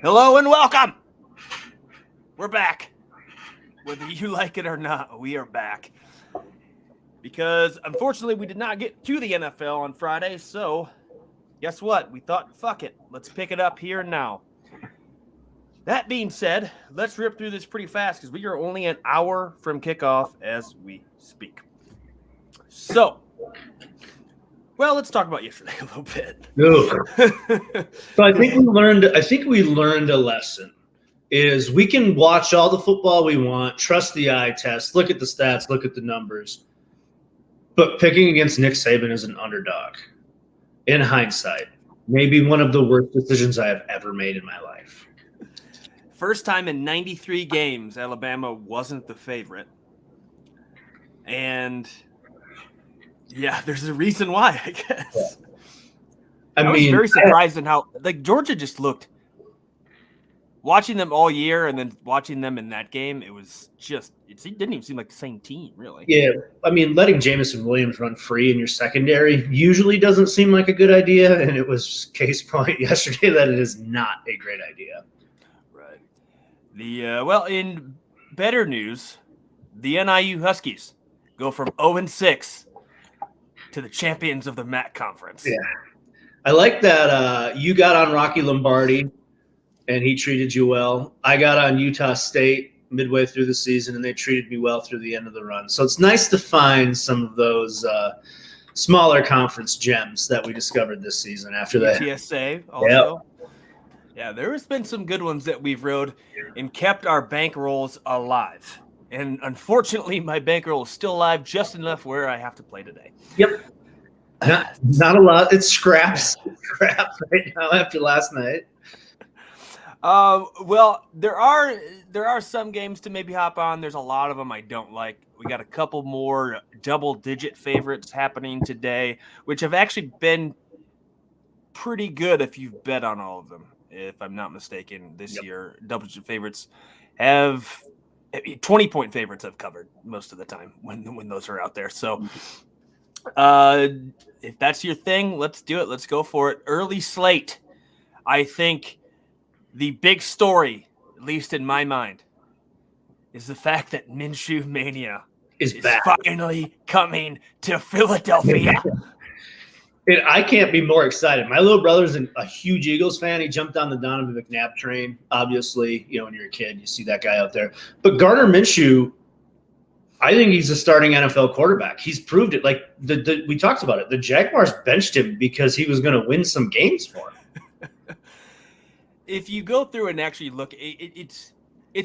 Hello and welcome. We're back. Whether you like it or not, we are back. Because unfortunately, we did not get to the NFL on Friday. So guess what? We thought, fuck it. Let's pick it up here and now. That being said, let's rip through this pretty fast because we are only an hour from kickoff as we speak. So, well, let's talk about yesterday a little bit. So I think we learned a lesson. Is we can watch all the football we want, trust the eye test, look at the stats, look at the numbers. But picking against Nick Saban as an underdog, in hindsight, maybe one of the worst decisions I have ever made in my life. First time in 93 games, Alabama wasn't the favorite. And yeah, there's a reason why, I guess. I was very surprised in how Georgia just looked. Watching them all year and then watching them in that game, it was just it didn't even seem like the same team, really. Yeah, I mean, letting Jamison Williams run free in your secondary usually doesn't seem like a good idea, and it was case point yesterday that it is not a great idea. Right. Well, in better news, the NIU Huskies go from 0-6 to the champions of the MAC conference. Yeah, I like that you got on Rocky Lombardi. And he treated you well. I got on Utah State midway through the season, and they treated me well through the end of the run. So it's nice to find some of those smaller conference gems that we discovered this season after that. TSA also. Yep. Yeah, there has been some good ones that we've rode and kept our bankrolls alive. And unfortunately, my bankroll is still alive just enough where I have to play today. Yep. Not a lot. It's scraps right now after last night. Well, there are some games to maybe hop on. There's a lot of them I don't like. We got a couple more double-digit favorites happening today, which have actually been pretty good if you've bet on all of them. If I'm not mistaken, this year, double-digit favorites have 20-point favorites have covered most of the time when those are out there. So, if that's your thing, let's do it. Let's go for it. Early slate, I think. The big story, at least in my mind, is the fact that Minshew Mania is finally coming to Philadelphia. And I can't be more excited. My little brother's a huge Eagles fan. He jumped on the Donovan McNabb train. Obviously, when you're a kid, you see that guy out there. But Gardner Minshew, I think he's a starting NFL quarterback. He's proved it. Like we talked about it. The Jaguars benched him because he was going to win some games for them. If you go through and actually look, it's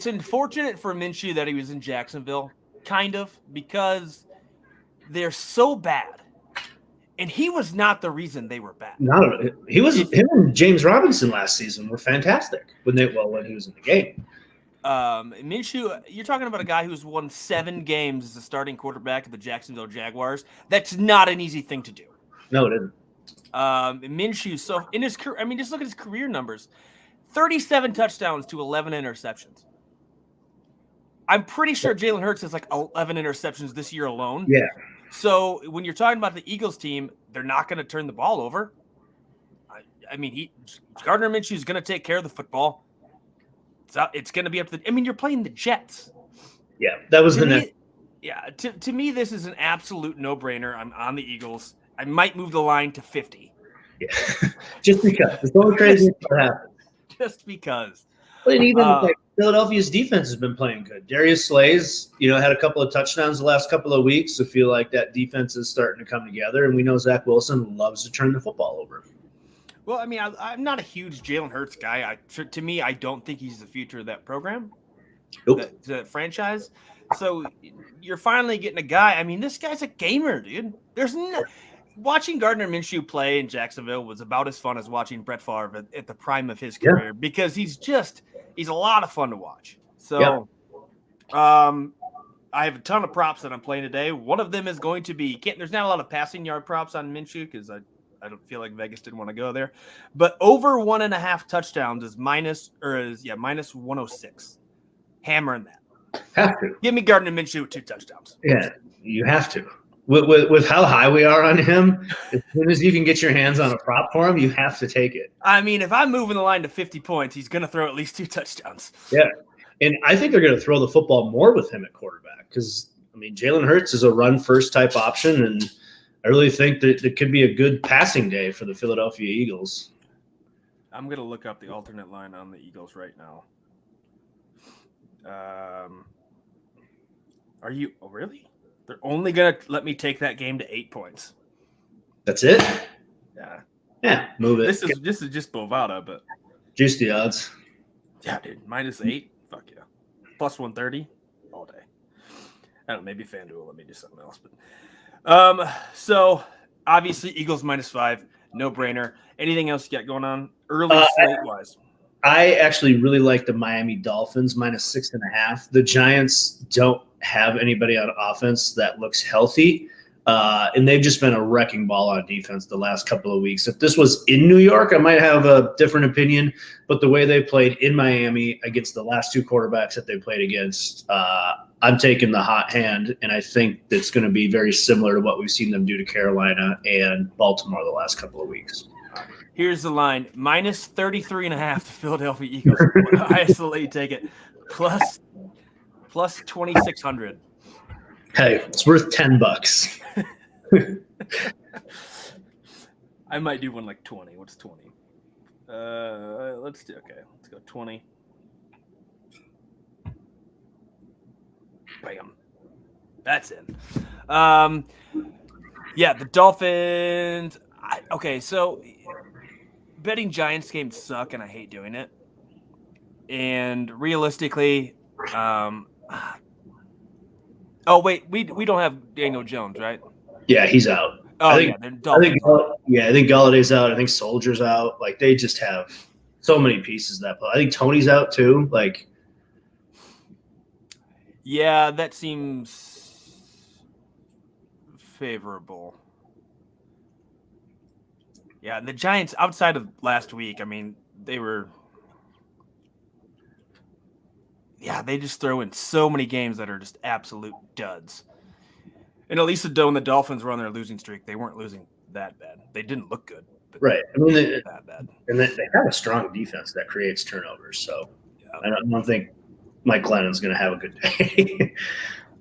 unfortunate for Minshew that he was in Jacksonville, kind of, because they're so bad. And he was not the reason they were bad. Him and James Robinson last season were fantastic when he was in the game. Minshew, you're talking about a guy who's won 7 games as a starting quarterback of the Jacksonville Jaguars. That's not an easy thing to do. No, it isn't. Minshew, so in his career, just look at his career numbers. 37 touchdowns to 11 interceptions. I'm pretty sure Jalen Hurts has like 11 interceptions this year alone. Yeah. So when you're talking about the Eagles team, they're not going to turn the ball over. Gardner Minshew is going to take care of the football. It's going to be up to you're playing the Jets. Yeah, that was the next. Yeah, to me, this is an absolute no-brainer. I'm on the Eagles. I might move the line to 50. Yeah, just because. It's so crazy what happened. Just because. And even Philadelphia's defense has been playing good. Darius Slay's, had a couple of touchdowns the last couple of weeks. I feel like that defense is starting to come together, and we know Zach Wilson loves to turn the football over. Well, I'm not a huge Jalen Hurts guy. To me, I don't think he's the future of that program, that franchise. So you're finally getting a guy. This guy's a gamer, dude. Watching Gardner Minshew play in Jacksonville was about as fun as watching Brett Favre at the prime of his career because he's a lot of fun to watch. So, I have a ton of props that I'm playing today. One of them is going to be there's not a lot of passing yard props on Minshew because I don't feel like Vegas didn't want to go there, but over 1.5 touchdowns is minus 106. Hammering that. Have to. Give me Gardner Minshew with 2 touchdowns. Yeah, you have to. With how high we are on him, as soon as you can get your hands on a prop for him, you have to take it. I mean, if I'm moving the line to 50 points, he's going to throw at least 2 touchdowns. Yeah. And I think they're going to throw the football more with him at quarterback because, I mean, Jalen Hurts is a run-first type option, and I really think that it could be a good passing day for the Philadelphia Eagles. I'm going to look up the alternate line on the Eagles right now. Are you – oh, really? They're only going to let me take that game to 8 points. That's it? Yeah. Yeah, move it. This is just Bovada, but – juice the odds. Yeah, dude. -8? Fuck yeah. Plus 130? All day. I don't know, maybe FanDuel will let me do something else. But so, obviously, Eagles -5. No-brainer. Anything else you got going on? Early slate-wise. I actually really like the Miami Dolphins -6.5. The Giants don't have anybody on offense that looks healthy, and they've just been a wrecking ball on defense the last couple of weeks. If this was in New York, I might have a different opinion, but the way they played in Miami against the last 2 quarterbacks that they played against, I'm taking the hot hand, and I think it's going to be very similar to what we've seen them do to Carolina and Baltimore the last couple of weeks. Here's the line: -33.5 to Philadelphia Eagles. Isolate, take it. Plus 2,600. Hey, it's worth $10. I might do one like 20. What's 20? Let's go 20. Bam. That's it. Yeah, the Dolphins. So betting Giants games suck, and I hate doing it. And realistically, oh wait, we don't have Daniel Jones, right? Yeah, he's out. Oh, I think Galladay's out. I think Soldier's out. Like, they just have so many pieces that play. I think Tony's out too. Like, yeah, that seems favorable. Yeah, the Giants, outside of last week, I mean, they just throw in so many games that are just absolute duds. And at least when the Dolphins were on their losing streak, they weren't losing that bad. They didn't look good. Right. I mean, that bad. And they have a strong defense that creates turnovers. So yeah. I don't think Mike Glennon's going to have a good day.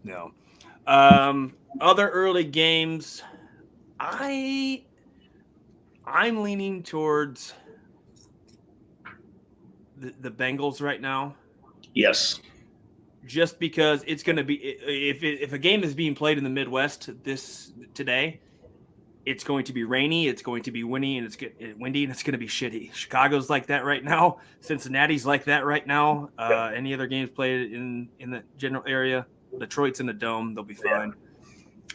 No. Other early games, I'm leaning towards the Bengals right now. Yes. Just because it's going to be, if a game is being played in the Midwest today, it's going to be rainy, it's going to be windy, and it's going to be shitty. Chicago's like that right now. Cincinnati's like that right now. Any other games played in the general area, Detroit's in the Dome, they'll be fine.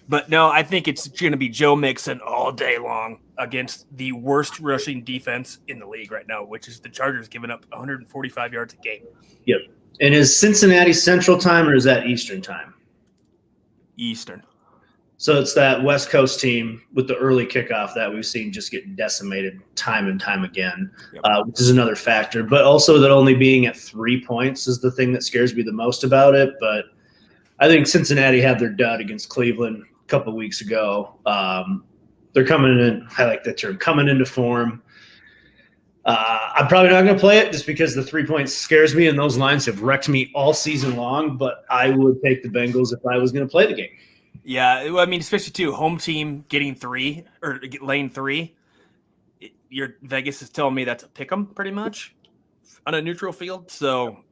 But no, I think it's going to be Joe Mixon all day long against the worst rushing defense in the league right now, which is the Chargers, giving up 145 yards a game. Yep. And is Cincinnati Central Time or is that Eastern Time? Eastern. So it's that West Coast team with the early kickoff that we've seen just get decimated time and time again, which is another factor. But also that only being at 3 points is the thing that scares me the most about it. But I think Cincinnati had their dud against Cleveland a couple of weeks ago. They're coming in, I like that term, coming into form. I'm probably not going to play it just because the 3 points scares me, and those lines have wrecked me all season long. But I would take the Bengals if I was going to play the game. Yeah, I mean, especially too, home team getting 3 or lane 3. Your Vegas is telling me that's a pick 'em pretty much on a neutral field. So,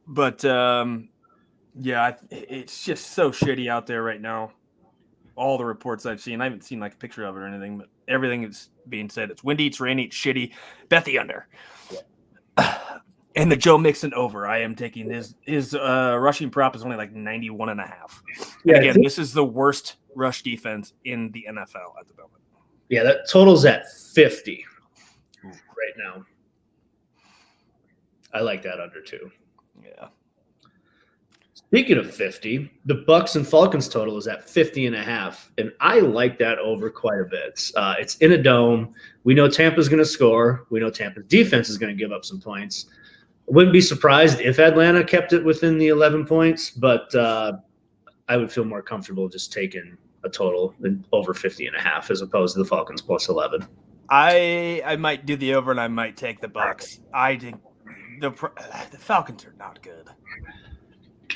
but yeah, it's just so shitty out there right now. All the reports I've seen, I haven't seen like a picture of it or anything, but everything is being said. It's windy, it's rainy, it's shitty. Bet the under. And the Joe Mixon over. I am taking his rushing prop is only like 91.5. Yeah, and again, this is the worst rush defense in the NFL at the moment. Yeah, that total's at 50 right now. I like that under too. Yeah. Speaking of 50, the Bucks and Falcons total is at 50.5, and I like that over quite a bit. It's in a dome. We know Tampa's going to score. We know Tampa's defense is going to give up some points. I wouldn't be surprised if Atlanta kept it within the 11 points, but I would feel more comfortable just taking a total over 50.5 as opposed to the Falcons plus 11. I might do the over and I might take the Bucks. I think the Falcons are not good.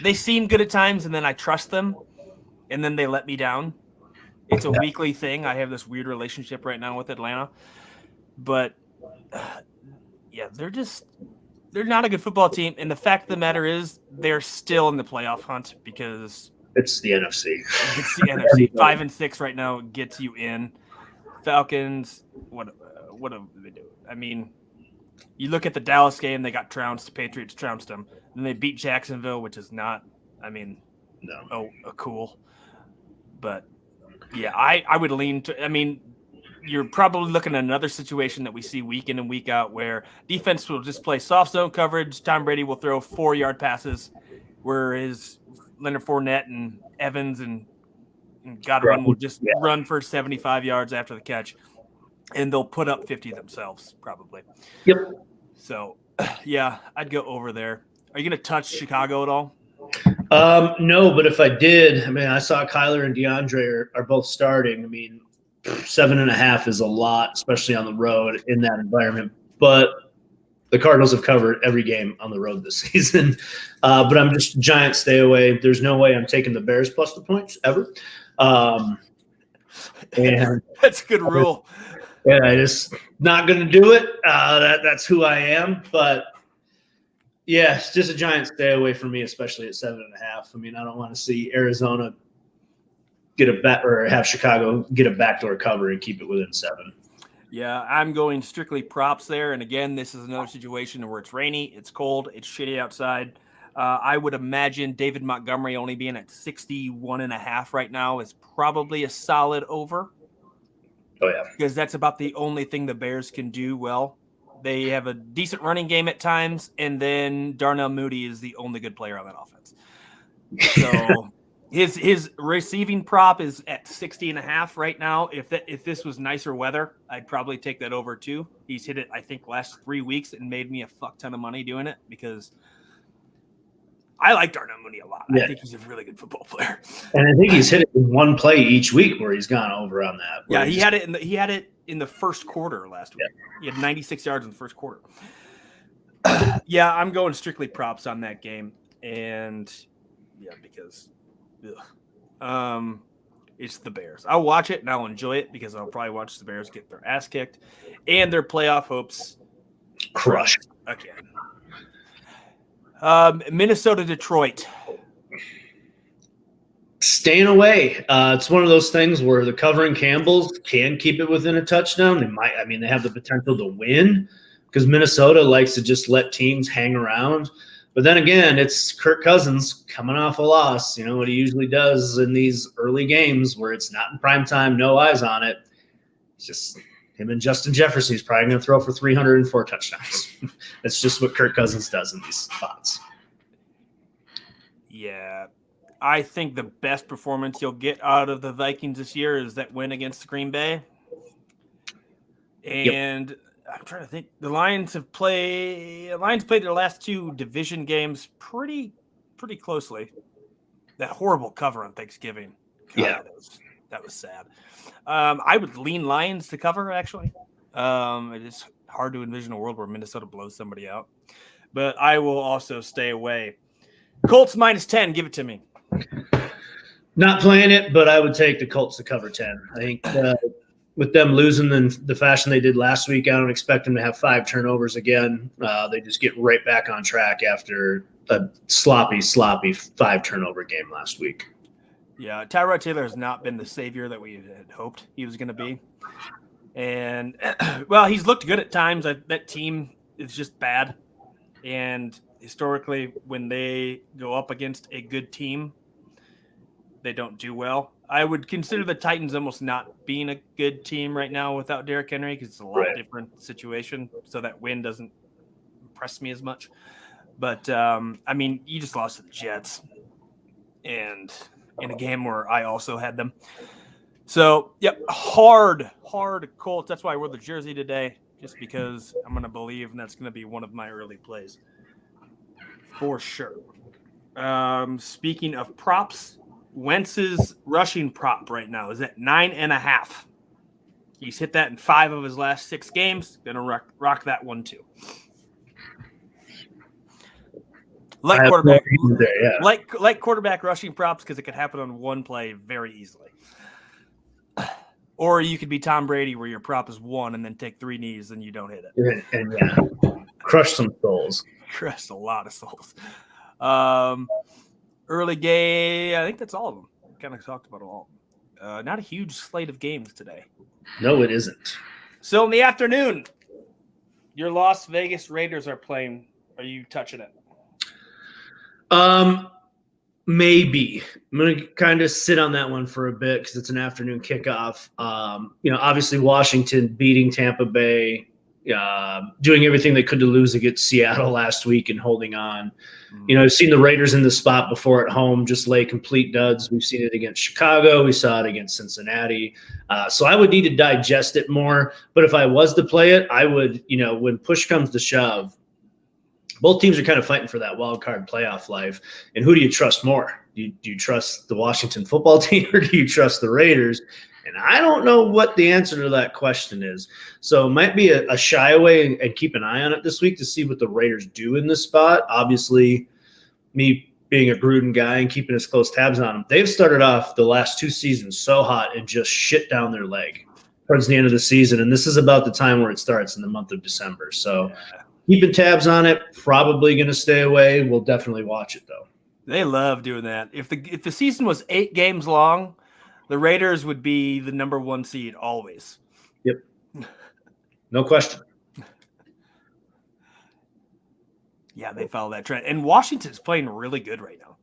They seem good at times, and then I trust them, and then they let me down. It's a weekly thing. I have this weird relationship right now with Atlanta, but yeah, they're not a good football team. And the fact of the matter is, they're still in the playoff hunt because it's the NFC. It's the NFC. 5-6 right now gets you in. Falcons, what do they do? I mean, you look at the Dallas game, they got trounced. The Patriots trounced them. Then they beat Jacksonville, which is not, cool. But yeah, I would lean to. I mean, you're probably looking at another situation that we see week in and week out where defense will just play soft zone coverage. Tom Brady will throw 4-yard passes, whereas Leonard Fournette and Evans and Godwin will just run for 75 yards after the catch, and they'll put up 50 themselves probably. Yep. So, yeah, I'd go over there. Are you going to touch Chicago at all? No, but if I did, I mean, I saw Kyler and DeAndre are both starting. I mean, 7.5 is a lot, especially on the road in that environment. But the Cardinals have covered every game on the road this season. But I'm just giant stay away. There's no way I'm taking the Bears plus the points ever. And that's a good rule. Yeah, I just not going to do it. That's who I am. But yeah, it's just a giant stay away from me, especially at 7.5. I mean, I don't want to see Arizona get a bet or have Chicago get a backdoor cover and keep it within 7. Yeah, I'm going strictly props there. And again, this is another situation where it's rainy, it's cold, it's shitty outside. I would imagine David Montgomery only being at 61.5 right now is probably a solid over. Oh, yeah. Because that's about the only thing the Bears can do well. They have a decent running game at times, and then Darnell Mooney is the only good player on that offense. So his receiving prop is at 60.5 right now. If this was nicer weather, I'd probably take that over too. He's hit it, I think, last 3 weeks and made me a fuck ton of money doing it because I like Darnell Mooney a lot. Yeah. I think he's a really good football player. And I think he's hit it in one play each week where he's gone over on that. Yeah, he had it in the first quarter last week. Yeah. He had 96 yards in the first quarter. Yeah, I'm going strictly props on that game. And yeah, because it's the Bears. I'll watch it and I'll enjoy it because I'll probably watch the Bears get their ass kicked and their playoff hopes crushed again. Minnesota, Detroit. Staying away. It's one of those things where the covering Campbells can keep it within a touchdown. They have the potential to win because Minnesota likes to just let teams hang around. But then again, it's Kirk Cousins coming off a loss. You know what he usually does in these early games where it's not in prime time, no eyes on it. It's just him and Justin Jefferson. He's probably going to throw for 304 touchdowns. That's just what Kirk Cousins does in these spots. Yeah. I think the best performance you'll get out of the Vikings this year is that win against Green Bay. And yep. I'm trying to think. The Lions played their last 2 division games pretty closely. That horrible cover on Thanksgiving. God, yeah. That was sad. I would lean Lions to cover, actually. It is hard to envision a world where Minnesota blows somebody out. But I will also stay away. Colts -10. Give it to me. Not playing it, but I would take the Colts to cover 10. I think with them losing in the fashion they did last week, I don't expect them to have 5 turnovers again. They just get right back on track after a sloppy 5-turnover game last week. Yeah, Tyrod Taylor has not been the savior that we had hoped he was going to be. And, well, he's looked good at times. That team is just bad. And historically, when they go up against a good team, they don't do well. I would consider the Titans almost not being a good team right now without Derrick Henry because it's a lot different situation. So that win doesn't impress me as much. But, you just lost to the Jets. And in a game where I also had them. So, yep, hard Colts. That's why I wore the jersey today, just because I'm going to believe, and that's going to be one of my early plays for sure. Speaking of props, Wentz's rushing prop right now is at 9.5. He's hit that in 5 of his last 6 games. Gonna rock that one too. Like quarterback rushing props because it could happen on one play very easily. Or you could be Tom Brady where your prop is 1 and then take 3 knees and you don't hit it. And crush some souls. Crush a lot of souls. Early game, I think that's all of them. Kind of talked about all of them. Not a huge slate of games today. No, it isn't. So in the afternoon, your Las Vegas Raiders are playing. Are you touching it? Maybe. I'm going to kind of sit on that one for a bit because it's an afternoon kickoff. Obviously Washington beating Tampa Bay, doing everything they could to lose against Seattle last week and holding on. I've seen the Raiders in the spot before at home just lay complete duds. We've seen it against Chicago. We saw it against Cincinnati. So I would need to digest it more. But if I was to play it, I would, when push comes to shove, both teams are kind of fighting for that wild card playoff life. And who do you trust more? Do you trust the Washington football team or do you trust the Raiders? And I don't know what the answer to that question is. So it might be a shy away and keep an eye on it this week to see what the Raiders do in this spot. Obviously, me being a Gruden guy and keeping as close tabs on them, they've started off the last 2 seasons so hot and just shit down their leg towards the end of the season. And this is about the time where it starts in the month of December. So keeping tabs on it, probably going to stay away. We'll definitely watch it, though. They love doing that. If the season was 8 games long, the Raiders would be the number 1 seed always. Yep. No question. Yeah, they follow that trend. And Washington's playing really good right now.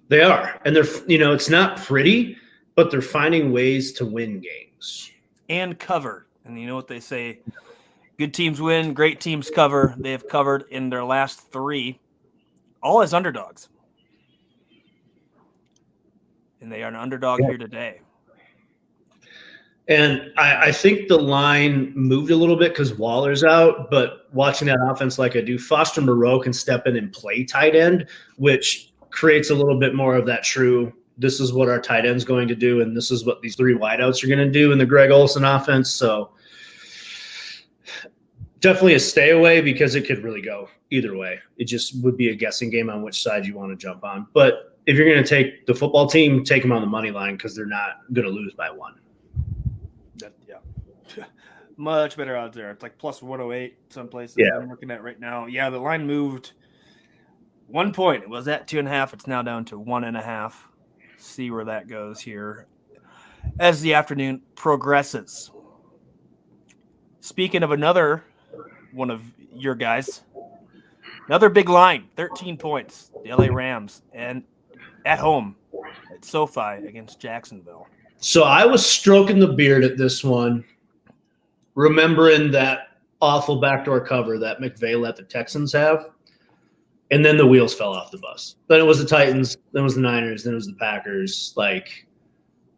They are. And they're, it's not pretty, but they're finding ways to win games. And cover. And you know what they say? Good teams win, great teams cover. They have covered in their last 3, all as underdogs. And they are an underdog here today. And I think the line moved a little bit because Waller's out, but watching that offense like I do, Foster Moreau can step in and play tight end, which creates a little bit more of that true, this is what our tight end's going to do, and this is what these 3 wideouts are going to do in the Greg Olsen offense. So definitely a stay away because it could really go either way. It just would be a guessing game on which side you want to jump on. But if you're going to take the football team, take them on the money line because they're not going to lose by 1. Much better odds there. It's like plus 108 some places I'm looking at right now. Yeah, the line moved 1 point. It was at 2.5. It's now down to 1.5. See where that goes here as the afternoon progresses. Speaking of another one of your guys, another big line, 13 points, the LA Rams, and at home at SoFi against Jacksonville. So I was stroking the beard at this one, remembering that awful backdoor cover that McVay let the Texans have, and then the wheels fell off the bus. Then it was the Titans, then it was the Niners, then it was the Packers. Like,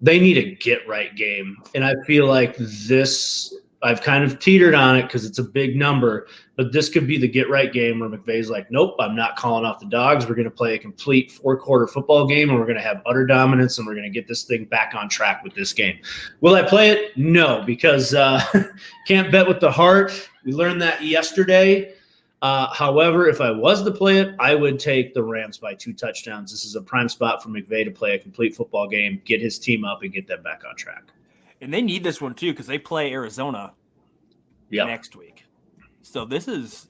they need a get-right game. And I feel like this – I've kind of teetered on it because it's a big number, but this could be the get-right game where McVay's like, nope, I'm not calling off the dogs. We're going to play a complete 4-quarter football game, and we're going to have utter dominance, and we're going to get this thing back on track with this game. Will I play it? No, because can't bet with the heart. We learned that yesterday. However, if I was to play it, I would take the Rams by 2 touchdowns. This is a prime spot for McVay to play a complete football game, get his team up, and get them back on track. And they need this one too because they play Arizona next week. So this is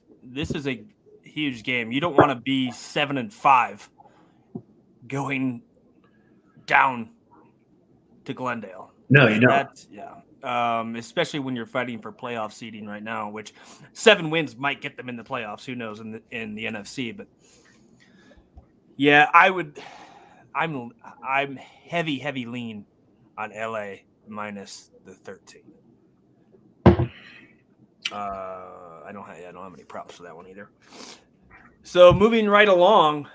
a huge game. You don't want to be 7-5 going down to Glendale. No, you don't. Especially when you're fighting for playoff seeding right now, which 7 wins might get them in the playoffs. Who knows in the NFC? But yeah, I'm heavy lean on LA minus the 13. I don't have any props for that one either. So moving right along,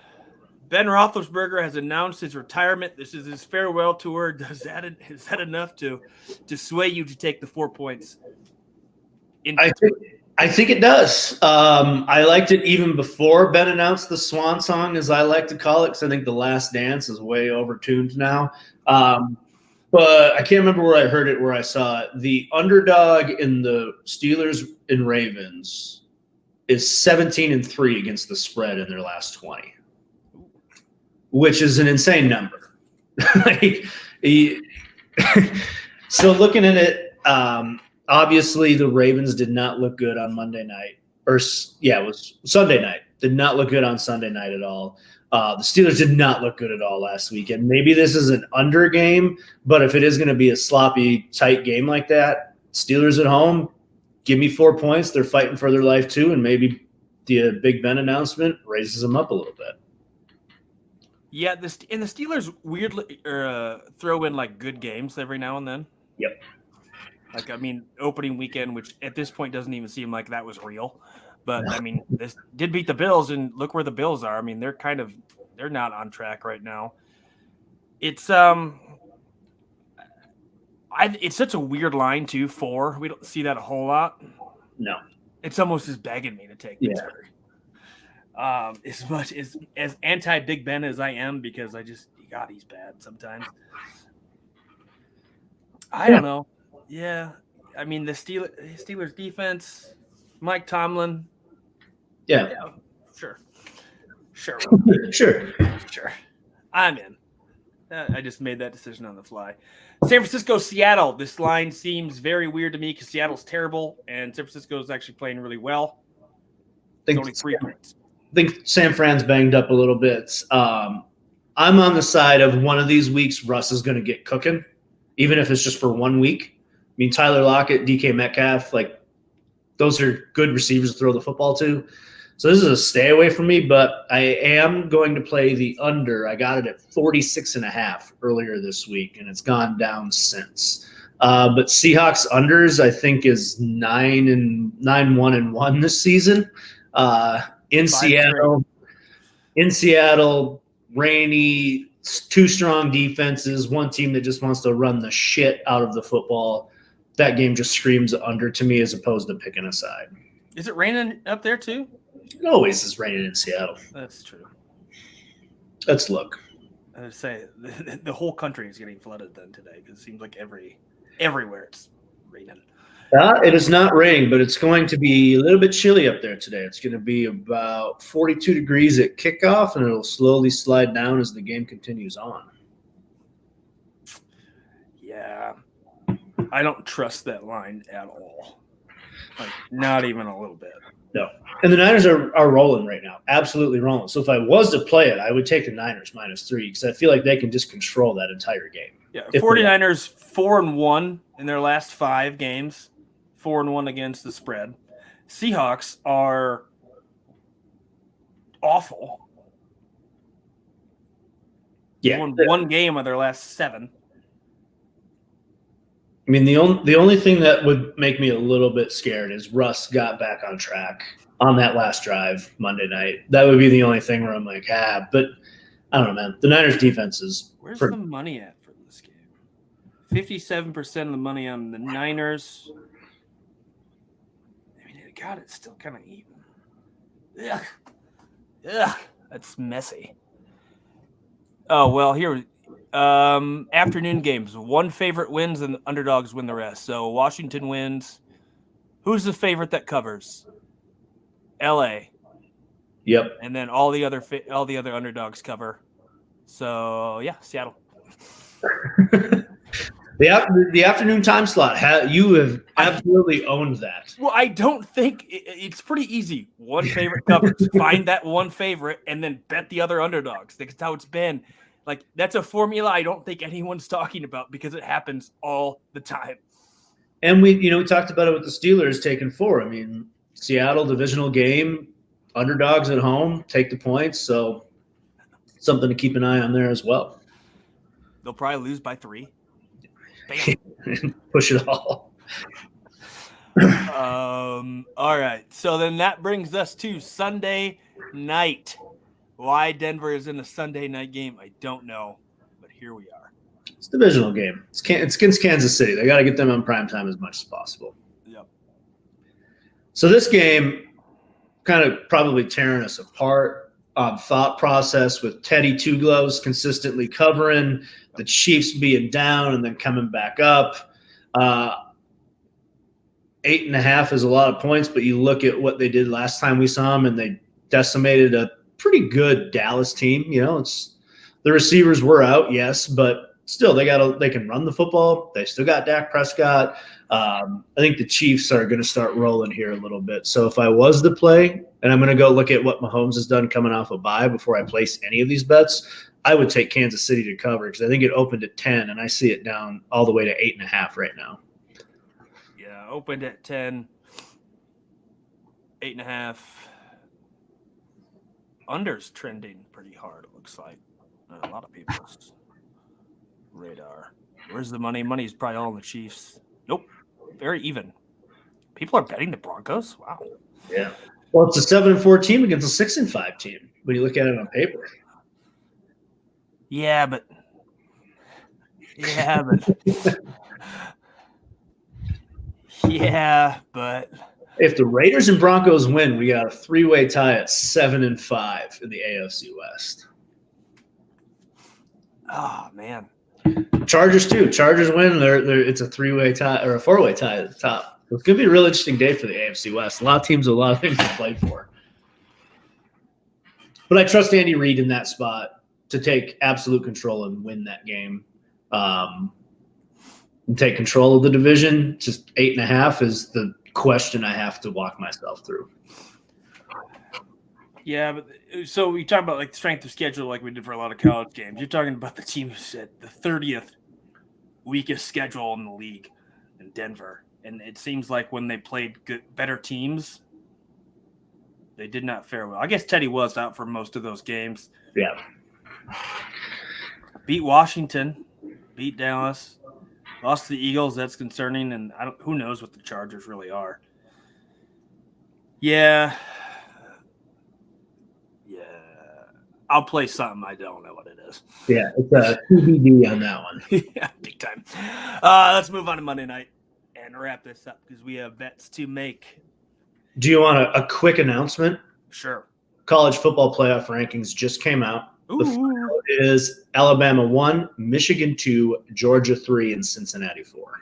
Ben Roethlisberger has announced his retirement. This is his farewell tour. Is that enough to sway you to take the 4 points? I I think it does. I liked it even before Ben announced the swan song, as I like to call it, because I think The Last Dance is way overtuned now. But I can't remember where I heard it, where I saw it. The underdog in the Steelers and Ravens is 17-3 against the spread in their last 20, which is an insane number. So looking at it, obviously the Ravens did not look good on Monday night. It was Sunday night. Did not look good on Sunday night at all. The Steelers did not look good at all last weekend. Maybe this is an under game, but if it is going to be a sloppy, tight game like that, Steelers at home, give me 4 points. They're fighting for their life too, and maybe the Big Ben announcement raises them up a little bit. Yeah, the Steelers weirdly throw in like good games every now and then. Yep. Like, I mean, opening weekend, which at this point doesn't even seem like that was real. But, I mean, this did beat the Bills, and look where the Bills are. I mean, they're not on track right now. It's it's such a weird line, too, 4. We don't see that a whole lot. No. It's almost just begging me to take Pittsburgh. As much as anti-Big Ben as I am, because God, he's bad sometimes. I don't know. Yeah. I mean, the Steelers defense, Mike Tomlin. Yeah. Sure. Sure. I'm in. I just made that decision on the fly. San Francisco, Seattle. This line seems very weird to me because Seattle's terrible and San Francisco is actually playing really well. It's only 3 points. I think San Fran's banged up a little bit. I'm on the side of one of these weeks Russ is going to get cooking, even if it's just for 1 week. I mean, Tyler Lockett, DK Metcalf, like those are good receivers to throw the football to. So this is a stay away from me, but I am going to play the under. I got it at 46.5 earlier this week, and it's gone down since. But Seahawks unders, I think, is 9-1-1 this season. In Seattle, rainy, 2 strong defenses, one team that just wants to run the shit out of the football. That game just screams under to me as opposed to picking a side. Is it raining up there too? It always is raining in Seattle. That's true. Let's look. I would say the whole country is getting flooded then today because it seems like everywhere it's raining. It is not raining, but it's going to be a little bit chilly up there today. It's going to be about 42 degrees at kickoff, and it'll slowly slide down as the game continues on. Yeah. I don't trust that line at all. Like, not even a little bit. No. And the Niners are rolling right now. Absolutely rolling. So if I was to play it, I would take the Niners -3 because I feel like they can just control that entire game. Yeah, 49ers 4-1 in their last 5 games. 4-1 against the spread. Seahawks are awful. Yeah. Won 1 game of their last 7. I mean, the only thing that would make me a little bit scared is Russ got back on track on that last drive Monday night. That would be the only thing where I'm like, but I don't know, man. The Niners defense is Where's the money at for this game? 57% of the money on the Niners. I mean, God, it's still kind of even. Ugh, that's messy. Oh, well, here afternoon games. 1 favorite wins and underdogs win the rest. So Washington wins. Who's the favorite that covers? LA. Yep. And then all the other underdogs cover. So yeah, Seattle. The afternoon time slot. You have absolutely owned that. Well, I don't think it's pretty easy. 1 favorite covers. Find that 1 favorite and then bet the other underdogs. That's how it's been. Like, that's a formula I don't think anyone's talking about because it happens all the time. And we talked about it with the Steelers taking 4. I mean, Seattle divisional game, underdogs at home, take the points. So something to keep an eye on there as well. They'll probably lose by 3. Bam. Push it all. All right. So then that brings us to Sunday night. Why Denver is in the Sunday night game, I don't know, but here we are. It's a divisional game. It's against Kansas City. They got to get them on prime time as much as possible. Yep. So this game kind of probably tearing us apart on thought process with Teddy Two Gloves consistently covering, the Chiefs being down and then coming back up. 8.5 is a lot of points, but you look at what they did last time we saw them, and they decimated a pretty good Dallas team. It's the receivers were out, yes, but still they can run the football. They still got Dak Prescott. I think the Chiefs are going to start rolling here a little bit. So if I was to play, and I'm going to go look at what Mahomes has done coming off a bye before I place any of these bets, I would take Kansas City to cover because I think it opened at 10, and I see it down all the way to 8.5 right now. Yeah, opened at 10, 8.5. Under's trending pretty hard, it looks like. A lot of people's radar. Where's the money? Money's probably all in the Chiefs. Nope. Very even. People are betting the Broncos? Wow. Yeah. Well, it's a 7-4 team against a 6-5 team when you look at it on paper. Yeah, but yeah, if the Raiders and Broncos win, we got a 3-way tie at 7-5 in the AFC West. Oh man. Chargers too. Chargers win. It's a 3-way tie or a 4-way tie at the top. So it's going to be a real interesting day for the AFC West. A lot of teams with a lot of things to play for. But I trust Andy Reid in that spot to take absolute control and win that game. And take control of the division. Just 8.5 is the question I have to walk myself through. Yeah, but so we talk about like strength of schedule like we did for a lot of college games. You're talking about the team who's at the 30th weakest schedule in the league in Denver. And it seems like when they played better teams, they did not fare well. I guess Teddy was out for most of those games. Yeah. Beat Washington, beat Dallas, lost to the Eagles. That's concerning, and who knows what the Chargers really are. Yeah. I'll play something. I don't know what it is. Yeah, it's a TBD on that one. Yeah, big time. Let's move on to Monday night and wrap this up because we have bets to make. Do you want a quick announcement? Sure. College football playoff rankings just came out. Ooh. The final is Alabama 1, Michigan 2, Georgia 3, and Cincinnati 4.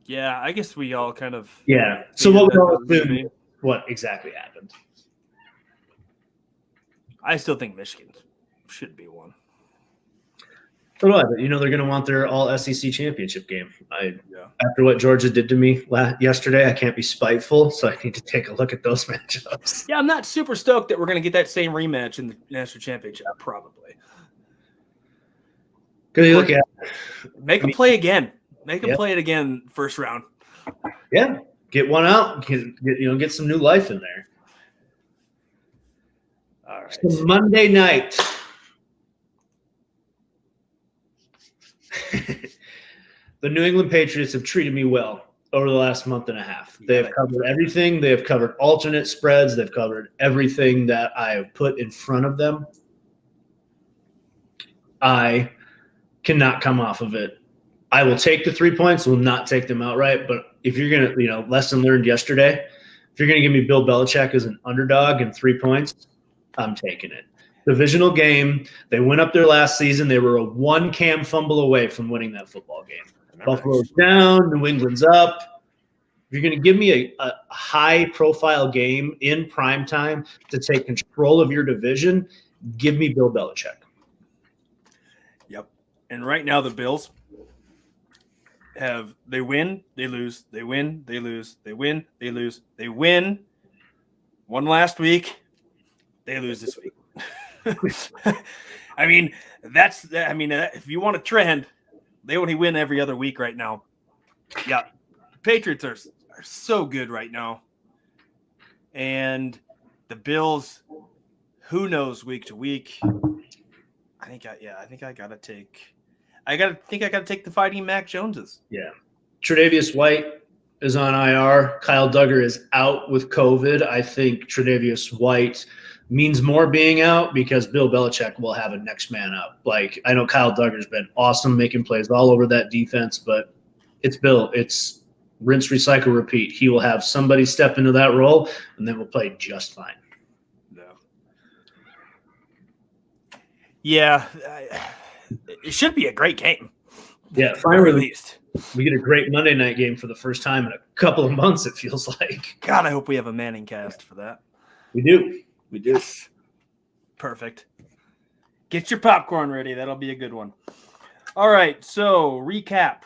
Yeah, I guess we all kind of. Yeah. So what we all assume what exactly happened. I still think Michigan should be one. So do I, but they're going to want their all SEC championship game. After what Georgia did to me yesterday, I can't be spiteful, so I need to take a look at those matchups. Yeah, I'm not super stoked that we're going to get that same rematch in the national championship, probably. Because you look at make them play again. Make them play it again first round. Yeah, get one out. Get some new life in there. All right. So Monday night. The New England Patriots have treated me well over the last month and a half. They have covered everything. They have covered alternate spreads. They've covered everything that I have put in front of them. I cannot come off of it. I will take the 3 points, will not take them outright. But if you're going to, lesson learned yesterday, if you're going to give me Bill Belichick as an underdog and 3 points, I'm taking it. Divisional game. They went up there last season. They were a one cam fumble away from winning that football game. Buffalo's down. New England's up. If you're going to give me a high-profile game in prime time to take control of your division, give me Bill Belichick. Yep. And right now the Bills they win, they lose, they win, they lose, they win, they lose, they win. One last week, they lose this week. If you want a trend, they only win every other week right now. Yeah. Patriots are so good right now. And the Bills, who knows week to week. I think I gotta take the Fighting Mac Joneses. Yeah. Tre'Davious White is on IR. Kyle Duggar is out with COVID. I think Tre'Davious White means more being out because Bill Belichick will have a next man up. Like, I know Kyle Duggar's been awesome making plays all over that defense, but it's Bill. It's rinse, recycle, repeat. He will have somebody step into that role, and then we'll play just fine. Yeah, it should be a great game. Yeah, finally, at least we get a great Monday night game for the first time in a couple of months, it feels like. God, I hope we have a Manning cast for that. We do. Yes. Perfect. Get your popcorn ready. That'll be a good one. All right, so recap.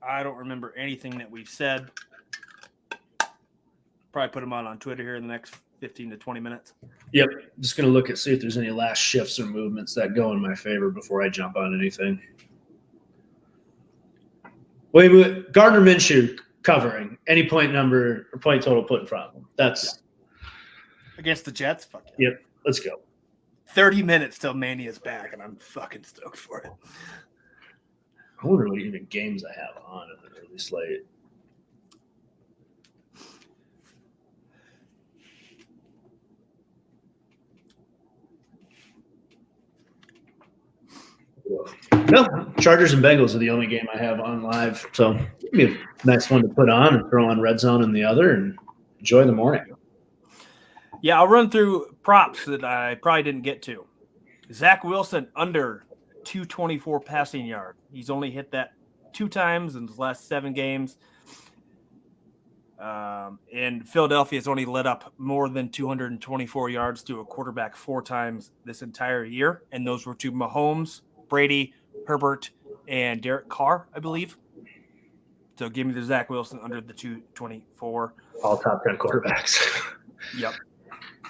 I don't remember anything that we've said. Probably put them on Twitter here in the next 15 to 20 minutes. Yep. Just going to see if there's any last shifts or movements that go in my favor before I jump on anything. Wait, Gardner Minshew covering any point number or point total put in front of him. That's against the Jets. Fuck yeah. Yep. Let's go. 30 minutes till Manny is back, and I'm fucking stoked for it. I wonder what even games I have on at the early slate. No, Chargers and Bengals are the only game I have on live. So it'd be a nice one to put on and throw on Red Zone in the other and enjoy the morning. Yeah, I'll run through props that I probably didn't get to. Zach Wilson under 224 passing yard. He's only hit that 2 times in his last 7 games. And Philadelphia has only let up more than 224 yards to a quarterback 4 times this entire year. And those were to Mahomes, Brady, Herbert, and Derek Carr, I believe. So give me the Zach Wilson under the 224. All top 10 quarterbacks. Yep.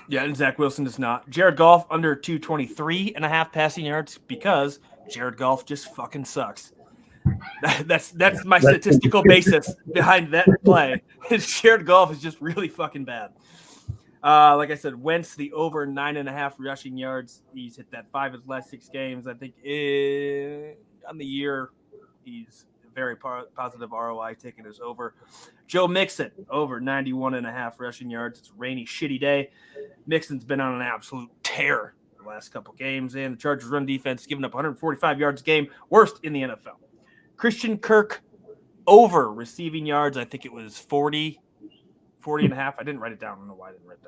Yeah, and Zach Wilson does not. Jared Goff under 223.5 passing yards because Jared Goff just fucking sucks. That's my statistical basis behind that play. Jared Goff is just really fucking bad. Like I said, Wentz, the over 9.5 rushing yards. He's hit that 5 of his last 6 games. I think on the year, he's very positive ROI taking us over. Joe Mixon, over 91.5 rushing yards. It's a rainy, shitty day. Mixon's been on an absolute tear the last couple games, and the Chargers' run defense giving up 145 yards a game, worst in the NFL. Christian Kirk, over receiving yards. I think it was 40.5. I didn't write it down. I don't know why I didn't write it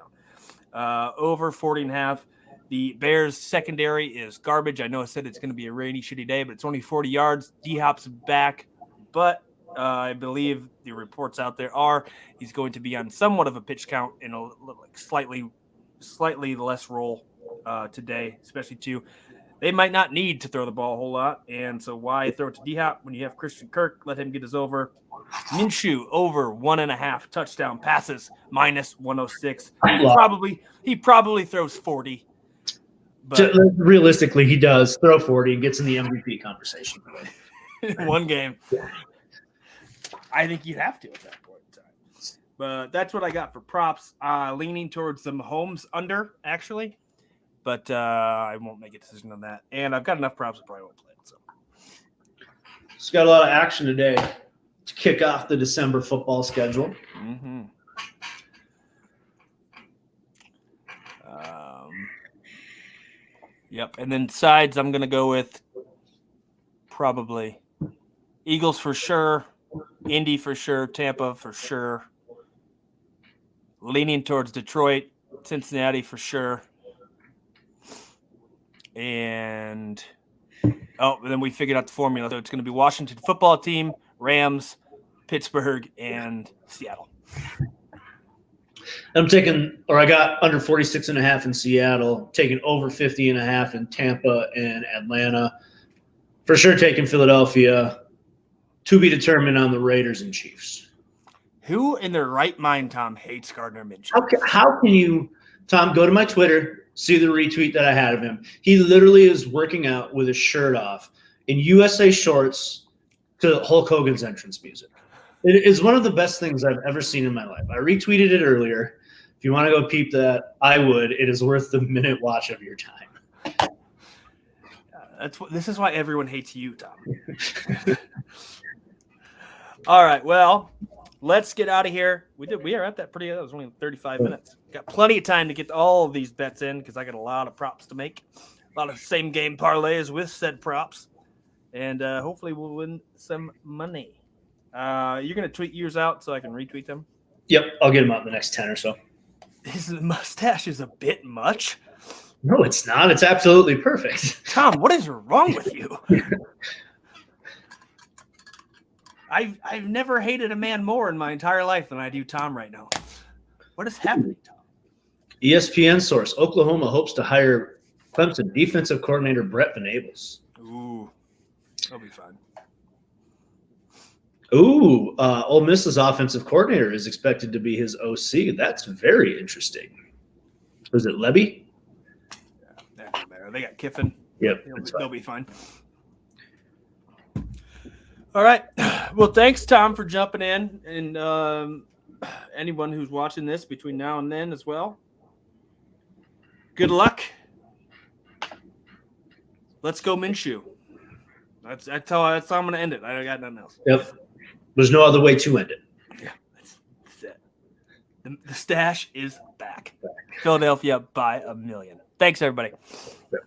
down. Over 40.5. The Bears' secondary is garbage. I know I said it's going to be a rainy, shitty day, but it's only 40 yards. D-Hop's back, but I believe the reports out there are he's going to be on somewhat of a pitch count and a like slightly less roll today, especially too. They might not need to throw the ball a whole lot, and so why throw it to D-Hop when you have Christian Kirk? Let him get his over. Minshew, over 1.5 touchdown passes, minus 106. He probably throws 40. But realistically, he does throw 40 and gets in the MVP conversation. One game. I think you have to at that point in time. But that's what I got for props. Leaning towards the Mahomes under, actually. But I won't make a decision on that. And I've got enough props, I probably won't play it. So. It's got a lot of action today to kick off the December football schedule. Mm-hmm. Yep. And then sides, I'm going to go with probably Eagles for sure, Indy for sure, Tampa for sure, leaning towards Detroit, Cincinnati for sure. And then we figured out the formula. So it's going to be Washington football team, Rams, Pittsburgh, and Seattle. I got under 46.5 in Seattle, taking over 50.5 in Tampa and Atlanta. For sure taking Philadelphia. To be determined on the Raiders and Chiefs. Who in their right mind, Tom, hates Gardner Minshew? How can you, Tom, go to my Twitter, see the retweet that I had of him. He literally is working out with his shirt off in USA shorts to Hulk Hogan's entrance music. It is one of the best things I've ever seen in my life. I retweeted it earlier. If you want to go peep that, I would. It is worth the minute watch of your time. This is why everyone hates you, Tom. All right, well, let's get out of here. We are at that pretty. That was only 35 minutes. Got plenty of time to get all of these bets in because I got a lot of props to make, a lot of same game parlays with said props, and hopefully we'll win some money. You're going to tweet yours out so I can retweet them? Yep, I'll get him out in the next 10 or so. His mustache is a bit much. No, it's not. It's absolutely perfect. Tom, what is wrong with you? I've never hated a man more in my entire life than I do Tom right now. What is happening, Tom? ESPN source: Oklahoma hopes to hire Clemson defensive coordinator Brett Venables. Ooh, that'll be fun. Ooh, Ole Miss's offensive coordinator is expected to be his OC. That's very interesting. Was it Levy? Yeah, that doesn't matter. They got Kiffin. Yep, they'll be fine. All right. Well, thanks, Tom, for jumping in, and anyone who's watching this between now and then as well. Good luck. Let's go Minshew. That's how I'm going to end it. I got nothing else. Yep. There's no other way to end it. Yeah, that's it. The stash is back. Philadelphia by 1,000,000. Thanks, everybody. Yep.